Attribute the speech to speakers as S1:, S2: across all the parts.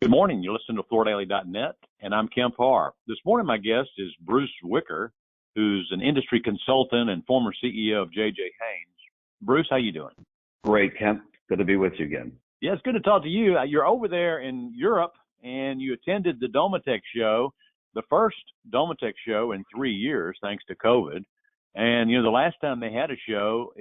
S1: Good morning. You're listening to FloorDaily.net, and I'm Kemp Harr. This morning, my guest is Bruce Zwicker, who's an industry consultant and former CEO of J.J. Haynes. Bruce, how you doing?
S2: Great, Kemp. Good to be with you again.
S1: Yeah, it's good to talk to you. You're over there in Europe, and you attended the Domotex show, the first Domotex show in 3 years, thanks to COVID. And, the last time they had a show,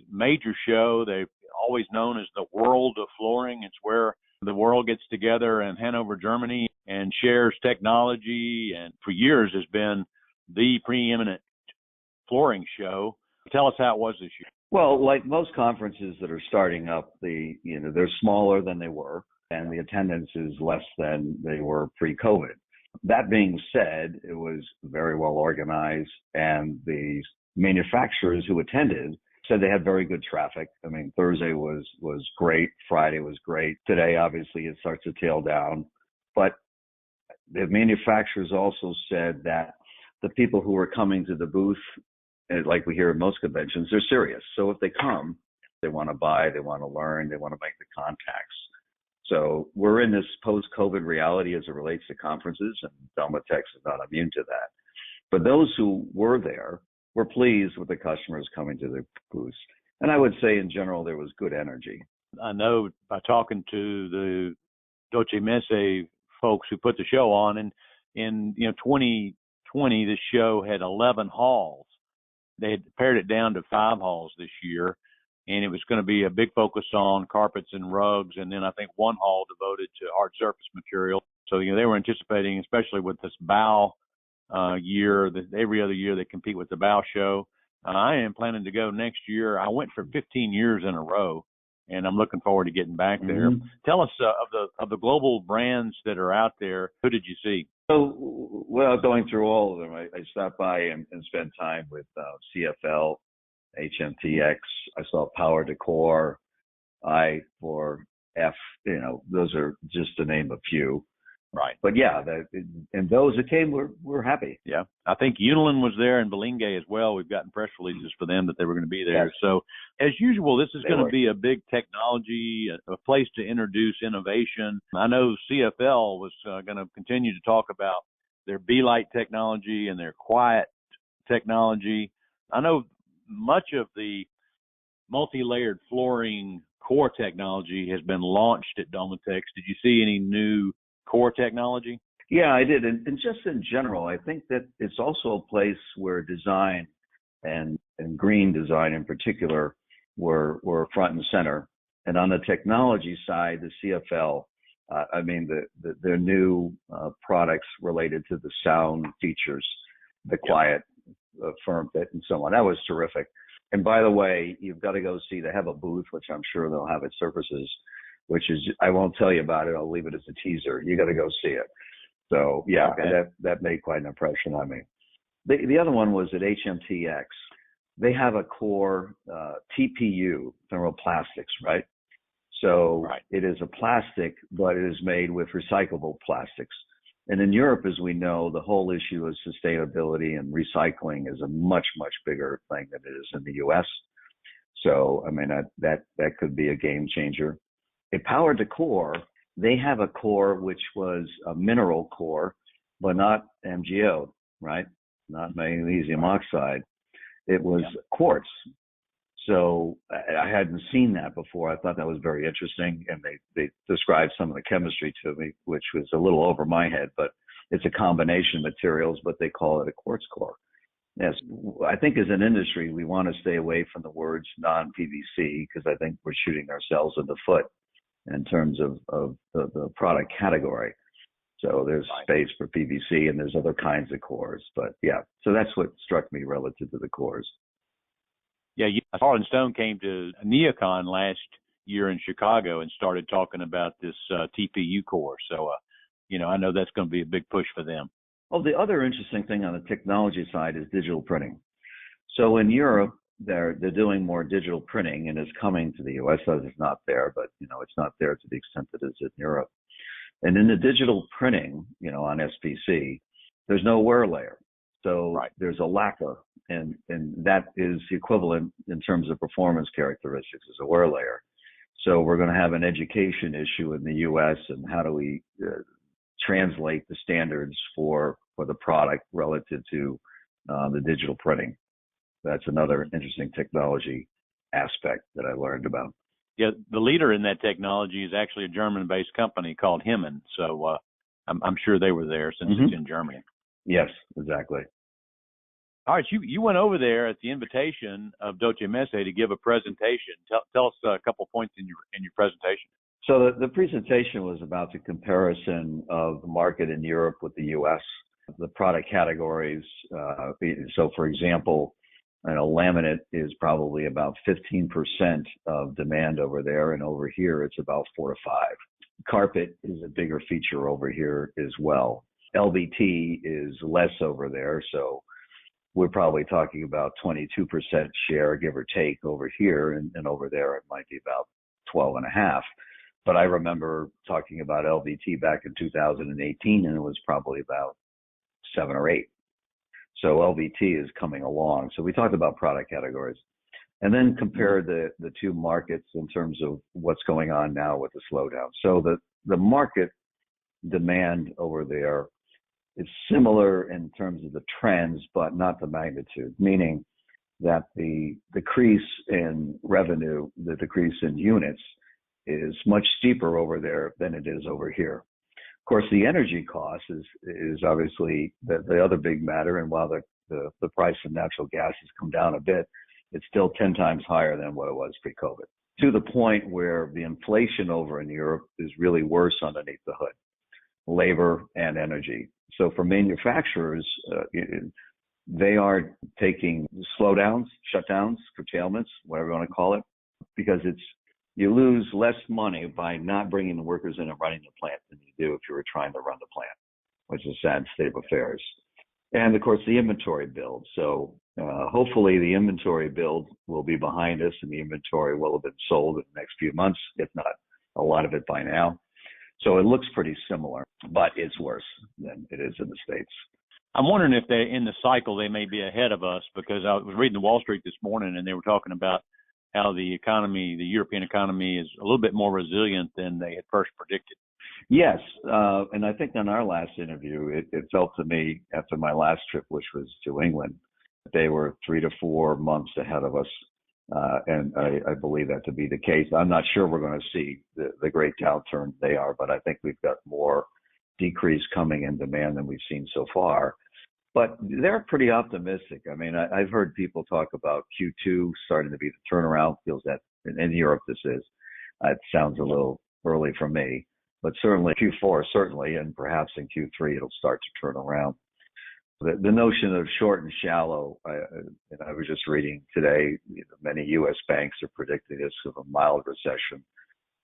S1: major show, they've always known as the World of Flooring. It's where the world gets together in Hanover, Germany, and shares technology, and for years has been the preeminent flooring show. Tell us how it was this year.
S2: Well, like most conferences that are starting up, they're smaller than they were, and the attendance is less than they were pre-COVID. That being said, it was very well organized, and the manufacturers who attended said they had very good traffic. I mean, Thursday was great. Friday was great. Today, obviously, it starts to tail down. But the manufacturers also said that the people who are coming to the booth, like we hear at most conventions, they're serious. So if they come, they want to buy, they want to learn, they want to make the contacts. So we're in this post-COVID reality as it relates to conferences, and Domotex is not immune to that. But those who were there were pleased with the customers coming to the booths. And I would say in general, there was good energy.
S1: I know by talking to the Dolce Messe folks who put the show on, and in 2020, the show had 11 halls. They had pared it down to 5 halls this year, and it was going to be a big focus on carpets and rugs, and then I think 1 hall devoted to hard surface material. So, they were anticipating, especially with this bow year, that every other year they compete with the bow show. I am planning to go next year. I went for 15 years in a row, and I'm looking forward to getting back there.
S2: Mm-hmm.
S1: Tell us of the global brands that are out there, who did you see?
S2: So, without going through all of them, I stopped by and spent time with CFL, HMTX. I saw Power Decor, I4F. Those are just to name a few.
S1: Right.
S2: But yeah, and those that came were happy.
S1: Yeah. I think Unilin was there and Belingay as well. We've gotten press releases for them that they were going to be there. Yes. So as usual, this is going to be a big technology, a place to introduce innovation. I know CFL was going to continue to talk about their B-Light technology and their quiet technology. I know much of the multi-layered flooring core technology has been launched at Domotex. Did you see any new core technology?
S2: Yeah, I did. And just in general, I think that it's also a place where design and green design in particular were front and center. And on the technology side, the CFL, their new products related to the sound features, the quiet, firm fit, and so on. That was terrific. And by the way, you've got to go see, they have a booth, which I'm sure they'll have at Surfaces, which is, I won't tell you about it. I'll leave it as a teaser. You got to go see it. So yeah, okay. that made quite an impression on me. The other one was at HMTX. They have a core TPU, thermoplastics, right? So It is a plastic, but it is made with recyclable plastics. And in Europe, as we know, the whole issue of sustainability and recycling is a much, much bigger thing than it is in the U.S. So, that could be a game changer. At Power Decor, they have a core which was a mineral core, but not MgO, right? Not magnesium oxide. It was quartz. So I hadn't seen that before. I thought that was very interesting, and they described some of the chemistry to me, which was a little over my head, but it's a combination of materials, but they call it a quartz core. Yes, I think as an industry, we want to stay away from the words non-PVC because I think we're shooting ourselves in the foot in terms of the product category. So there's space for PVC and there's other kinds of cores. But yeah, so that's what struck me relative to the cores.
S1: Yeah, Harlan Stone came to NeoCon last year in Chicago and started talking about this TPU core. So, I know that's going to be a big push for them.
S2: Oh, the other interesting thing on the technology side is digital printing. So in Europe, they're doing more digital printing, and it's coming to the U.S. It's not there, but it's not there to the extent that it is in Europe. And in the digital printing, on SPC, there's no wear layer. So there's a lacquer, and that is the equivalent in terms of performance characteristics as a wear layer. So we're going to have an education issue in the U.S. and how do we translate the standards for the product relative to the digital printing. That's another interesting technology aspect that I learned about.
S1: Yeah, the leader in that technology is actually a German-based company called Hemmen. So I'm sure they were there since it's in Germany.
S2: Yes, exactly.
S1: All right, you went over there at the invitation of Doce Messe to give a presentation. Tell us a couple points in your presentation.
S2: So the presentation was about the comparison of the market in Europe with the U.S., the product categories. So, for example, laminate is probably about 15% of demand over there, and over here it's about 4 to 5. Carpet is a bigger feature over here as well. LVT is less over there, so we're probably talking about 22% share, give or take, over here, and over there it might be about 12.5. But I remember talking about LVT back in 2018, and it was probably about 7 or 8. So LVT is coming along. So we talked about product categories, and then compared the two markets in terms of what's going on now with the slowdown. So the market demand over there is similar in terms of the trends, but not the magnitude, meaning that the decrease in revenue, the decrease in units is much steeper over there than it is over here. Of course, the energy cost is obviously the other big matter, and while the price of natural gas has come down a bit, it's still 10 times higher than what it was pre-COVID, to the point where the inflation over in Europe is really worse underneath the hood, labor and energy. So for manufacturers, they are taking slowdowns, shutdowns, curtailments, whatever you want to call it, because you lose less money by not bringing the workers in and running the plant than you do if you were trying to run the plant, which is a sad state of affairs. And of course, the inventory build. So hopefully the inventory build will be behind us and the inventory will have been sold in the next few months, if not a lot of it by now. So it looks pretty similar, but it's worse than it is in the States.
S1: I'm wondering if in the cycle they may be ahead of us, because I was reading the Wall Street this morning and they were talking about how the European economy is a little bit more resilient than they had first predicted.
S2: Yes, and I think on our last interview, it felt to me after my last trip, which was to England, they were 3 to 4 months ahead of us, and I believe that to be the case. I'm not sure we're going to see the great downturn they are, but I think we've got more decrease coming in demand than we've seen so far. But they're pretty optimistic. I mean, I've heard people talk about Q2 starting to be the turnaround. Feels that in Europe this is. It sounds a little early for me, but certainly Q4, certainly, and perhaps in Q3 it'll start to turn around. The notion of short and shallow, I was just reading today, many U.S. banks are predicting this of a mild recession.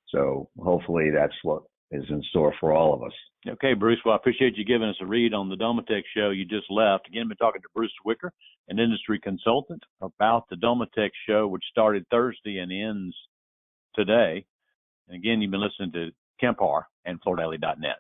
S2: So hopefully that's what is in store for all of us.
S1: Okay, Bruce. Well, I appreciate you giving us a read on the Domotex show you just left. Again, I've been talking to Bruce Zwicker, an industry consultant, about the Domotex show, which started Thursday and ends today. And again, you've been listening to Kemp Harr and FloorDaily.net.